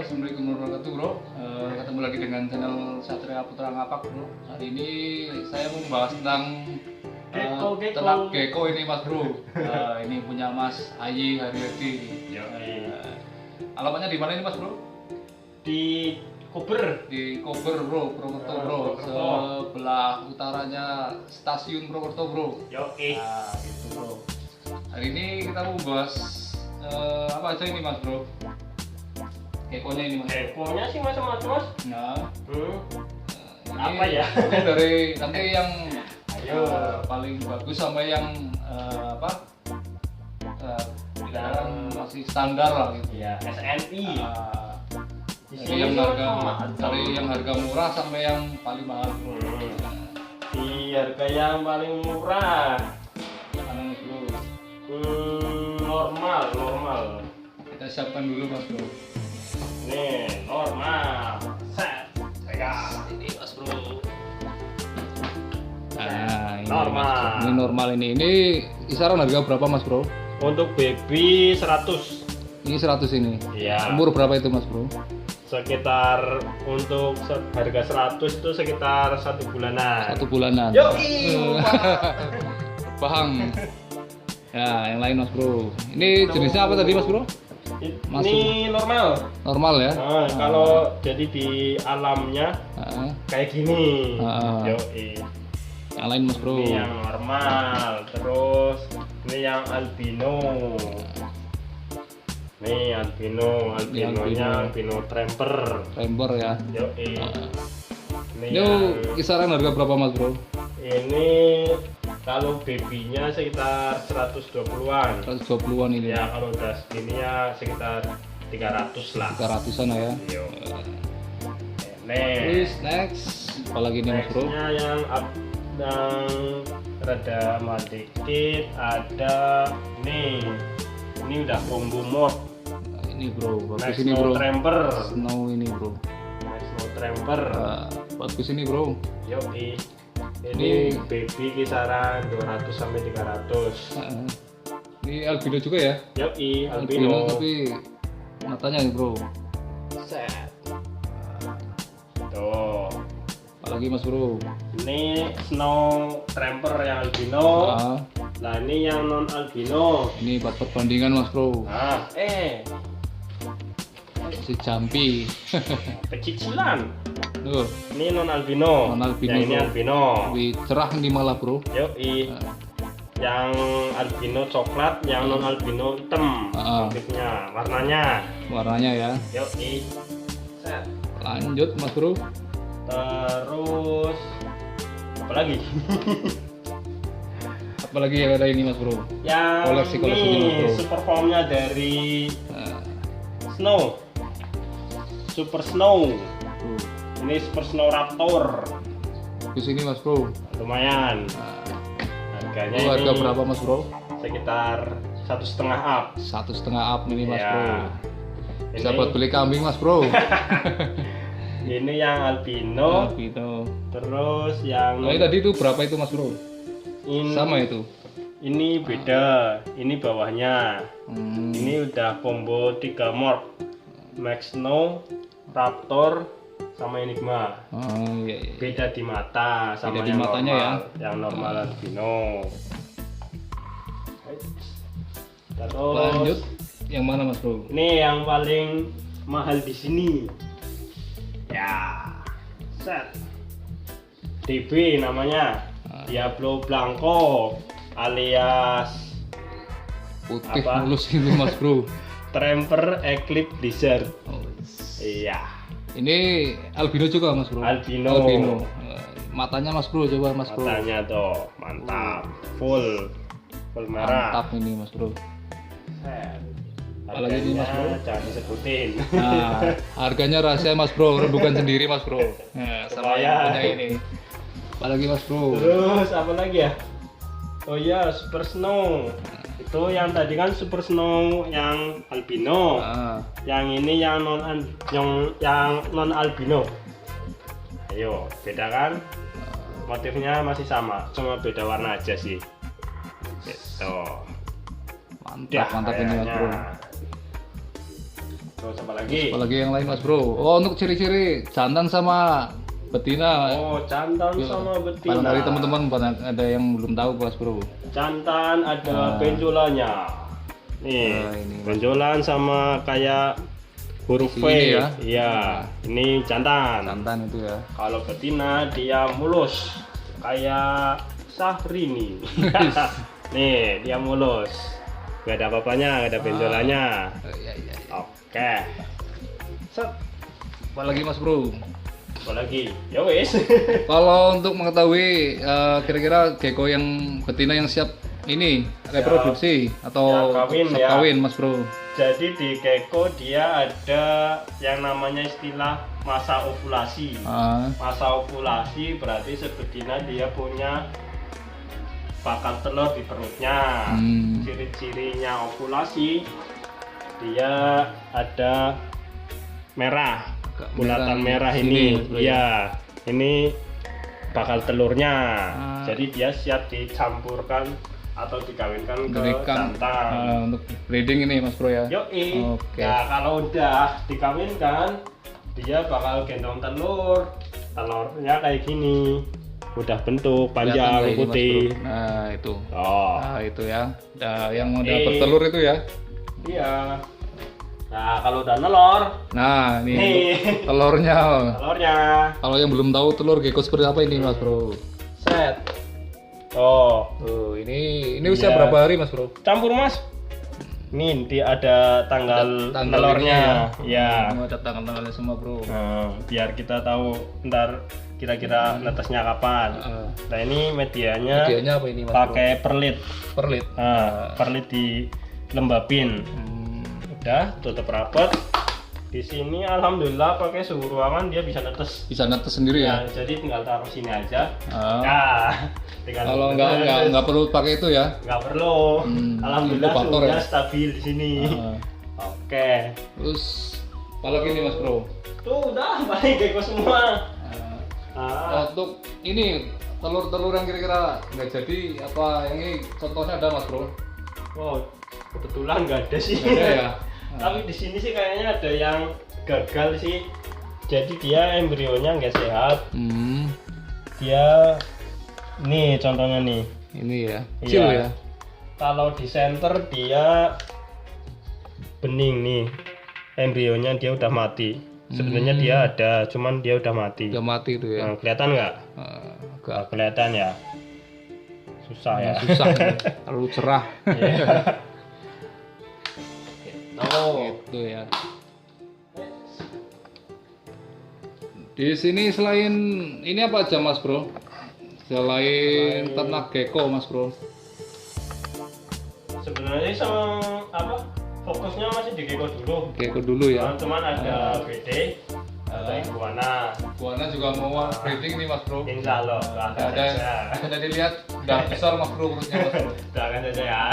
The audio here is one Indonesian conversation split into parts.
Assalamualaikum warahmatullahi wabarakatuh bro. Ketemu lagi dengan channel Satria Putra Ngapak bro. Hari ini saya mau membahas tentang tentang gecko ini mas bro. Ini punya Mas Ayi Haryadi. Alamatnya di mana ini mas bro? Di Kober. Di Kober bro, Purwokerto bro. Sebelah utaranya stasiun Purwokerto bro. Nah, gitu bro. Hari ini kita mau bahas apa aja ini mas bro? Geckonya ini mas. Geckonya sih macam-macam mas. Nah, apa ya? Ini dari nanti yang paling bagus sama yang yang masih standar lah gitu. Ya, SNI. Dari yang harga murah sampai yang paling mahal. Di harga yang paling murah. Mana bro? Normal. Kita siapkan dulu mas bro. Nih, normal. Set. Ini mas bro. Nah, ini normal. Mas, ini normal ini. Ini kisaran harga berapa mas bro? Untuk baby 100. Ini 100 ini. Iya. Umur berapa itu mas bro? Sekitar untuk harga 100 itu sekitar 1 bulanan. 1 bulanan. Yoi. Paham. Ya, yang lain mas bro. Ini jenisnya apa tadi mas bro? Ini normal. Normal ya? Nah, kalau jadi di alamnya kayak gini. Yoi. Yang lain mas bro. Ini yang normal. Terus ini yang albino. Nih albinonya albino tremper. Tremper ya. Yoi. Ini kisaran harga berapa mas bro? Ini kalau babynya sekitar 120-an. 120-an ini. Ya kalau udah segini ya sekitar 300 lah. 300-an ya. Yo. Next. Apalagi nih mas bro? Yang rada mahal dikit ada nih. Ini udah combo mode. Ini bro, bagus Next ini bro. Tremper. Snow ini bro. Next Tremper. Bagus ini bro. Yoi. Ini baby kisaran 200 sampai 300. Ini albino juga ya? Yoi, albino. Tapi matanya nih bro. Set. Tuh. Apalagi mas bro? Ini Snow Tremper yang albino. Nah ini yang non albino. Ini buat perbandingan mas bro. Si Jampi. Pecicilan. Tuh. Ini non albino. Yang ini albino. Lebih cerah ini malah bro. Yoi. Yang albino coklat, yang non albino hitam. Motifnya, warnanya ya. Yoi. Set. Lanjut mas bro. Terus apa lagi? Apalagi yang ada ini mas bro? Yang ini super formnya dari Super Snow. Ini Super Snow Raptor. Di sini mas bro. Lumayan. Harganya ini harga berapa mas bro? Sekitar 1,5 up. 1,5 up ini mas bro. Bisa ini buat beli kambing mas bro. Ini yang albino. Terus yang ini tadi itu berapa itu mas bro? Ini, sama itu? Ini beda. Ini bawahnya. Ini udah combo 3 morph. Max Snow, Raptor, sama Enigma. Iya. Beda di mata sama beda yang di matanya normal. Ya. Yang normal albino. Terus lanjut yang mana mas bro? Ini yang paling mahal di sini. Ya, set. DB namanya. Diablo Blanco alias putih mulus itu mas bro. Tremper Eclipse Lizard. Iya. Ini albino juga mas bro. Albino. Matanya mas bro, coba mas bro. Matanya tuh mantap. Full merah. Mantap ini mas bro. Apalagi ini mas bro? Jangan disebutin. Nah, harganya rahasia mas bro, bukan sendiri mas bro. Nah, sama yang punya ini. Apalagi mas bro? Terus apa lagi ya? Oh iya, Super Snow. Itu yang tadi kan Super Snow yang albino. Yang ini yang non albino. Ayo, beda kan? Motifnya masih sama, cuma beda warna aja sih. Gitu. Mantap ini mas bro. Terus apa Lagi. Apalagi yang lain mas bro. Oh untuk ciri-ciri jantan sama betina. Oh, jantan Yuk, sama betina. barangkali teman-teman banyak ada yang belum tahu mas bro. Jantan ada benjolannya. Nih, ini, Mas. benjolan sama kayak huruf V. Ini ya? Iya, ini jantan. Jantan itu ya. Kalau betina dia mulus kayak Syahrini. Nih, dia mulus. Gak ada apa-apanya, gak ada benjolannya. Iya iya. Oke. Set. Apalagi mas bro. Apalagi? Ya wis. Kalau untuk mengetahui kira-kira gecko yang betina yang siap ini reproduksi atau siap kawin, siap ya. kawin mas bro. Jadi di gecko dia ada yang namanya istilah masa ovulasi. Masa ovulasi berarti sebetina dia punya bakal telur di perutnya. Ciri-cirinya ovulasi dia ada merah, bulatan merah ini. Iya, ini bakal telurnya. Jadi dia siap dicampurkan atau dikawinkan ke jantan. Untuk breeding ini mas bro ya. Yoi. Oke. Nah kalau udah dikawinkan dia bakal gendong telur. Telurnya kayak gini. Udah bentuk panjang Kelihatan kayak ini, Mas, putih. bro. Nah itu. Oh. Nah itu ya. Nah, yang udah bertelur itu ya. Iya. Nah kalau udah nelor. Nah ini Nih. telurnya. Telurnya. Kalau yang belum tahu telur gecko seperti apa ini mas bro. Set. Oh. Ini usia Iya. berapa hari mas bro? Campur mas. Nih ada tanggal telurnya. Ya. Ada tanggal-tanggalnya semua bro. Nah, biar kita tahu ntar kira-kira netesnya kapan. Nah ini medianya Medianya apa ini mas pakai perlit. bro? Perlit. Nah, perlit dilembabin. Udah tutup rapat. Di sini alhamdulillah pakai suhu ruangan dia bisa netes. Bisa netes sendiri ya. Nah, jadi tinggal taruh sini aja. Ah. Nah, tinggal Kalau netes. nggak perlu pakai itu ya. Nggak perlu. Alhamdulillah Inkubator suhunya ya? stabil di sini. Oke. Terus apalagi nih mas bro? Tuh udah paling gecko semua. Untuk ini telur-telur yang kira-kira nggak jadi apa yang ini contohnya ada mas bro? Oh, kebetulan nggak ada sih. Nggak ada ya? Tapi di sini sih kayaknya ada yang gagal sih. Jadi dia embrionya nggak sehat. Dia nih contohnya nih. Ini ya. Iya. Kecil ya. Kalau di center dia bening nih. Embrionya dia udah mati. Sebenarnya dia ada, cuman dia udah mati. Udah mati itu ya. Nah, kelihatan nggak? Nggak Nggak kelihatan ya. Susah ya. susah. Terlalu cerah. Oh. Gitu ya. Di sini selain ini apa aja mas bro? Selain ternak gecko mas bro. Sebenarnya sama apa? Fokusnya masih di gecko dulu. Gecko dulu ya. Cuman ada BD, ada iguana. Iguana juga mau breeding nih mas bro. Insya Allah. Ada dilihat udah besar mas bro perutnya mas bro. Doakan saja ya.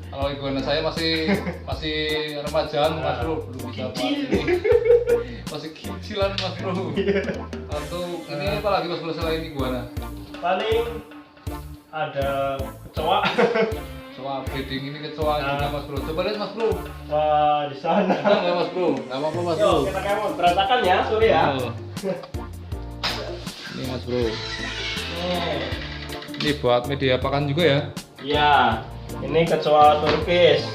Kalau iguana saya masih remajaan mas bro, belum bisa masih kecilan mas bro. Untuk ini apa lagi mas bro selain iguana? Paling ada kecoa. Kecoa breeding ini kecoa juga mas bro. Coba lihat mas bro. Wah di sana. Enggak mas bro, nggak apa-apa mas bro. Yuk kita kayak berantakan ya, sorry ya. Oh. Ini mas bro. Ini buat media pakan juga ya? Iya. Ini kecoa Turkis.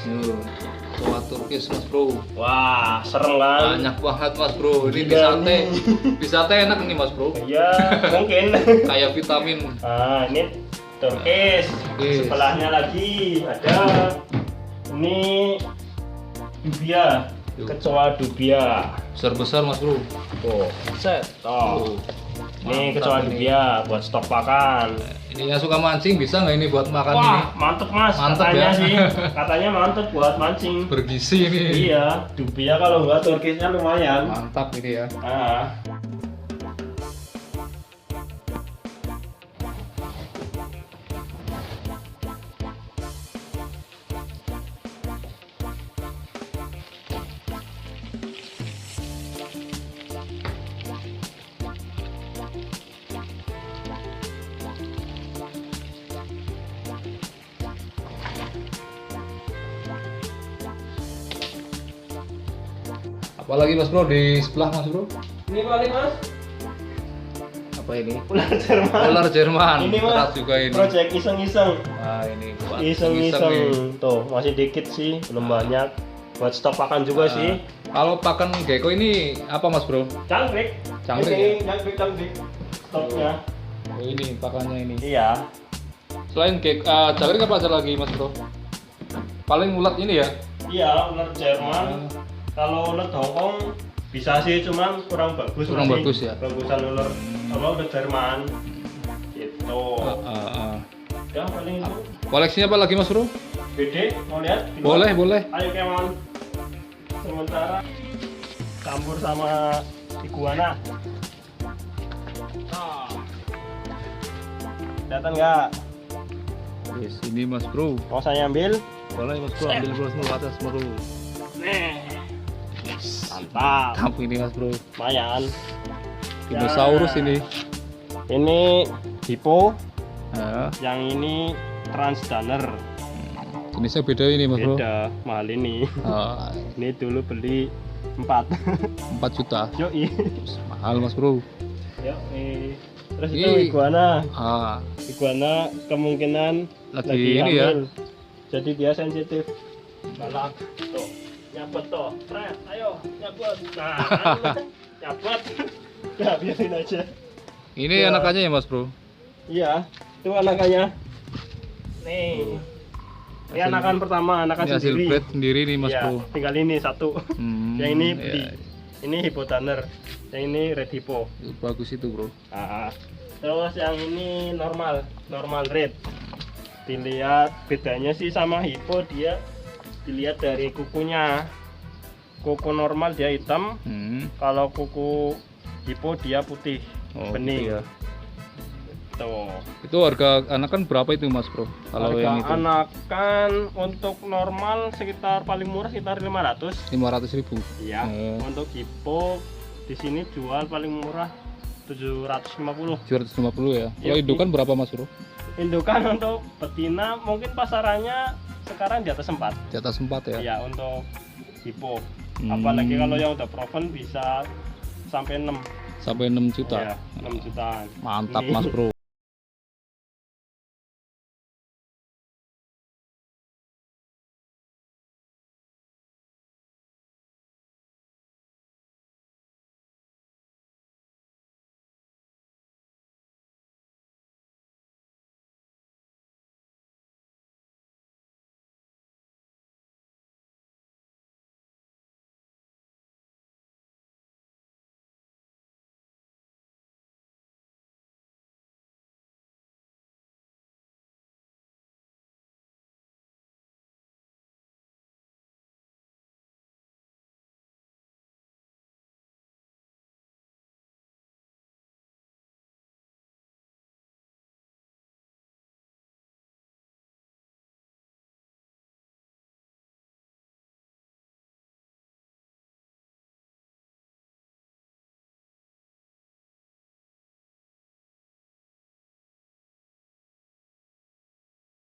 Kecoa Turkis mas bro. Wah serem kan? Banyak banget mas bro. Ini di sate enak nih mas bro. Iya mungkin. Kayak vitamin. Nah ini Turkis. Sebelahnya lagi ada ini dubia, kecoa dubia. Besar-besar mas bro. Tuh, set. Tuh. Ini Mantap kecoa ini. dubia buat stok pakan. Ini yang suka mancing bisa nggak ini buat makan ini? Wah, mantep mas. Mantep katanya ya? sih. Katanya mantep buat mancing. Bergizi ini. Iya, dubia kalau enggak Turkisnya lumayan. Mantap ini ya. Ah. Apalagi Mas Bro di sebelah Mas Bro? Ini paling Mas. Apa ini? Ular Jerman. Ular Jerman. Ini Mas. Keras juga ini. Project iseng-iseng. Nah, ini buat Iseng-iseng. nih. Tuh, masih dikit sih, belum banyak. Buat stok pakan juga sih. Kalau pakan gecko ini apa Mas Bro? Jangkrik. Jangkrik Ini jangkrik. Stoknya. Oh, ini pakannya ini. Iya. Selain jangkrik apa aja lagi Mas Bro? Paling ulat ini ya? Iya, ular Jerman. Kalau ular Hongkong bisa sih, cuman kurang bagus. Kurang masih. bagus ya? Bagusan ular ular Jerman. Gitu. Ya paling itu. Koleksinya apa lagi Mas Bro? Gede, mau lihat? Di Boleh, luar? boleh. Ayo kemon. Sementara campur sama iguana. Datang nggak? Yes, ini Mas Bro. Mau saya ambil? Boleh Mas Bro, ambil Bro semua atas Mas Bro. Nih. Mantap. Kamp ini Mas Bro. Lumayan. Dinosaurus ini. Ini hippo, Nah, yang ini transdanner. jenisnya beda ini Mas Bro. Beda, mahal ini. Ah, Ini dulu beli 4. 4 juta. Yoi. Mahal Mas Bro. Yoi. Terus Ini- itu iguana. Ah, Iguana kemungkinan Lagi lagi ini ya. hamil. Jadi dia sensitif. Galak. Tuh, nyabot tuh. Fred, ayo nyabot. Nah, nyabot. Udah biarin aja. ini Ya. anakannya ya Mas Bro. Iya, itu anakannya. Nih. Ini Hasil- anakan pertama, anakan Ini hasil sendiri. bred sendiri nih Mas Iya, Bro. tinggal ini satu. Yang ini iya. beli. Ini hippotanner. Yang ini red hippo. Itu bagus itu Bro. Ah, terus yang ini normal red. Dilihat bedanya sih sama hippo, dia dilihat dari kukunya. Kuku normal dia hitam, kalau kuku hippo dia putih, Oh, bening. gitu ya. Tuh. Itu harga anakan berapa itu Mas Bro? Kalau Harga yang itu anakan untuk normal sekitar paling murah sekitar 500. 500.000. Iya. Oh. Untuk hippo di sini jual paling murah 750. 750 ya. Kalau Iya, indukan berapa Mas Bro? Indukan untuk betina mungkin pasarannya sekarang di atas 4. Di atas 4 ya. Ya untuk hippo. Hmm. Apalagi kalau yang udah proven bisa sampai 6. Sampai 6 juta. Ya, 6 jutaan. Mantap Ini. Mas Bro.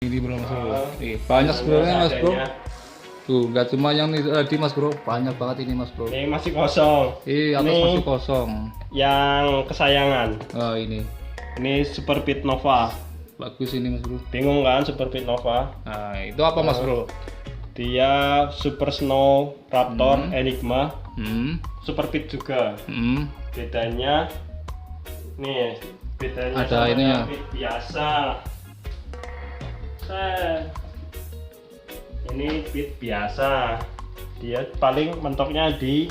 Ini Bro Mas Bro. Banyak sebenarnya Mas Bro. Seadanya. Tuh, nggak cuma yang ini tadi Mas Bro, banyak banget ini Mas Bro. Ini masih kosong. Atas Ini masih kosong. yang kesayangan. Oh, ini Ini Super Pit Nova. bagus ini Mas Bro. Bingung kan Super Pit Nova? Nah, itu apa Mas Bro? Dia Super Snow Raptor Enigma, Super Pit juga. Bedanya nih, bedanya Ada sama ininya. yang pit biasa. Ini pit biasa. Dia paling mentoknya di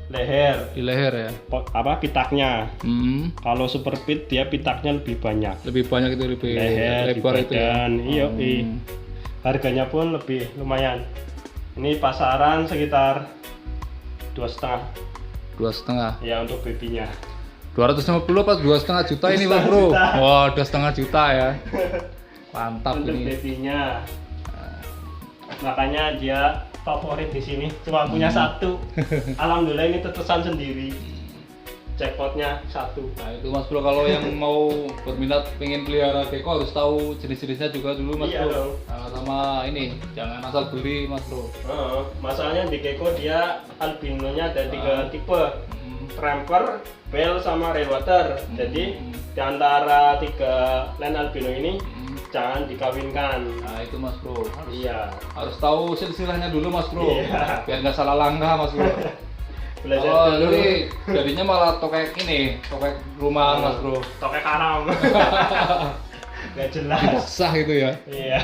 leher. Di leher ya. Pitaknya. Kalau super pit dia pitaknya lebih banyak. Lebih banyak itu lebih Leher, di lebar itu ya. badan. Iya, harganya pun lebih lumayan. Ini pasaran sekitar 2,5. 2,5. Ya untuk babynya. 250 apa 2,5 juta ini Mas Bro? 2,5 juta. Wah, 2,5 juta ya. Mantap Untuk ini. babynya. Makanya dia favorit di sini. Cuma punya satu. Alhamdulillah ini tetesan sendiri. jackpotnya 1. Nah itu Mas Bro, kalau yang mau berminat pengen pelihara gecko harus tahu jenis-jenisnya juga dulu Mas Iya Bro. dong. Nah, sama ini jangan asal beli Mas Bro. Masalahnya di gecko dia albinonya ada 3 tipe, Hmm. Tramper, Bell, sama Rainwater. Jadi di antara 3 line albino ini jangan dikawinkan. Nah itu Mas Bro, Iya. harus tahu silsilahnya dulu Mas Bro, Iya. biar nggak salah langkah Mas Bro. Belajar Oh dulu. jadi jadinya malah tokek ini, tokek rumah Mas Bro. Tokek haram. Gak jelas. Sah gitu ya. Iya.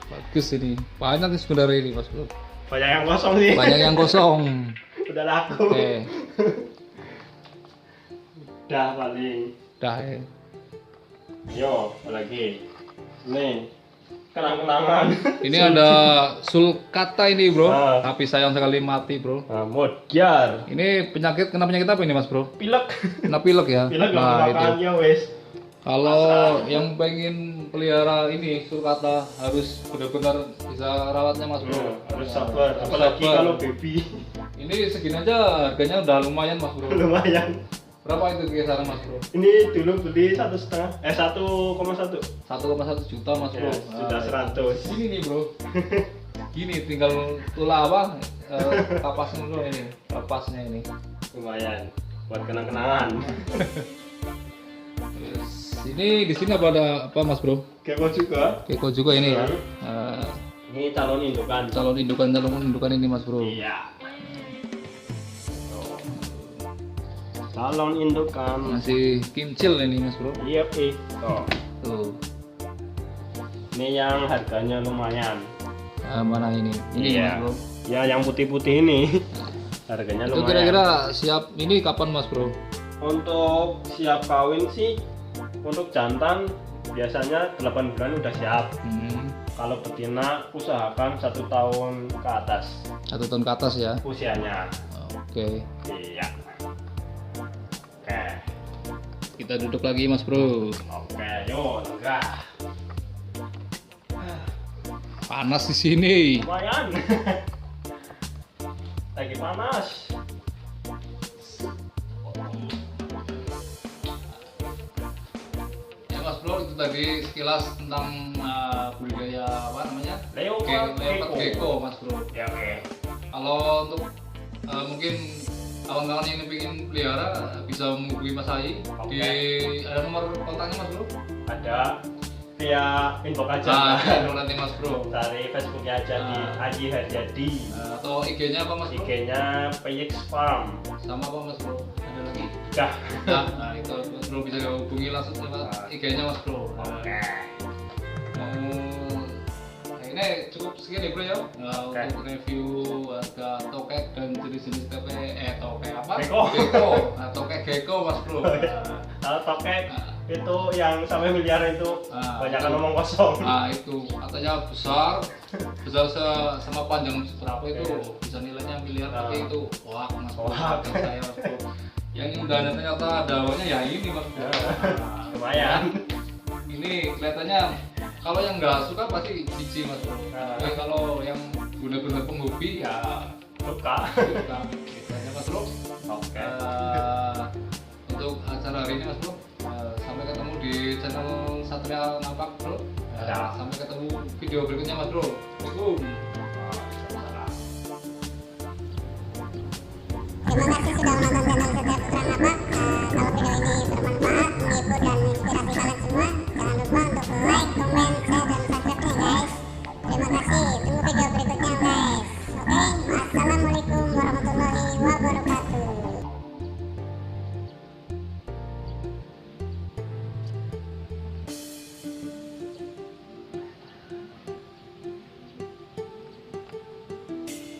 Bagus ini, banyak nih sebenarnya ini Mas Bro. Banyak yang kosong nih. Banyak yang kosong. Udah laku. Oke, Udah paling. dah ya. Yo, lagi. Nih. Kenang-kenangan. Ini ada sulcata ini Bro, Ah. tapi sayang sekali mati Bro. Nah, Modiar. Ini kena penyakit apa ini Mas Bro? Pilek. Kena pilek ya. Pilek Nah gak itu. makan ya wes. Kalau yang pengen pelihara ini sulcata harus benar-benar bisa rawatnya Mas Bro. Harus sabar. Harus Apalagi sabar. kalau baby. Ini segini aja harganya udah lumayan Mas Bro. Lumayan. Berapa itu kisaran Mas Bro? Ini dulu beli 1,5, 1,1. 1,1 juta Mas Bro. Ya, sudah 100. Ini nih Bro. Gini tinggal tulah apa? Kapasnya dulu ini, kapasnya ini. Lumayan buat kenang-kenangan. Yes. Ini di sini ada apa Mas Bro? Gecko juga. Gecko juga ini ya. Ini calon indukan. Calon indukan ini Mas Bro. Iya. Calon indukan. Masih kimcil ini Mas Bro. Iya, Tuh. Tuh. Ini yang harganya lumayan. Mana ini? Ini Iya. Mas Bro. Ya, yang putih-putih ini. Harganya Itu lumayan. kira-kira siap ini kapan Mas Bro? Untuk siap kawin sih, untuk jantan biasanya 8 bulan udah siap. Kalau betina usahakan 1 tahun ke atas 1 tahun ke atas ya. usianya. Oke. Iya. Oke. Kita duduk lagi Mas Bro. Oke, yuk, enggak. Panas di sini. Lumayan. Lagi panas. Ya Mas Bro, itu tadi sekilas tentang budidaya apa namanya? Leopard Leopard gecko Mas Bro. Ya, oke. Kalau untuk mungkin kawan-kawan yang ingin pelihara bisa menghubungi Mas Ayi Oke. di ada nomor kontaknya Mas Bro? Ada via info aja. Nah, nanti Mas Bro. Cari Facebooknya aja di Aji Haryadi. Atau IG-nya apa Mas Bro? IG-nya PX Farm. Sama apa Mas Bro? Ada lagi? Dah. Nah itu Mas Bro bisa hubungi langsung lewat IG-nya Mas Bro. Oke. Nah, ini cukup sekian ya Bro ya. Oke. Untuk review harga tokek dan jenis-jenis tokek apa? Gecko. Gecko. Nah, tokek gecko Mas Bro. Kalau tokek itu yang sampai miliar itu banyak itu. ngomong kosong. Nah itu katanya besar sama panjang berapa itu bisa nilainya miliar tapi itu wah Mas Bro. Hoak. Kata saya Mas Bro. Yang indahnya ternyata dawanya ya ini Mas Bro. Nah, Lumayan. ini kelihatannya kalau yang nggak suka pasti jijik Mas Bro. Tapi kalau yang benar-benar penghobi ya Suka. suka. Gitu aja Mas Bro. Oke. Untuk acara hari ini Mas Bro, sampai ketemu di channel Satria Napak Bro. Ya. Sampai ketemu video berikutnya Mas Bro. Assalamualaikum. Waalaikumsalam. Terima kasih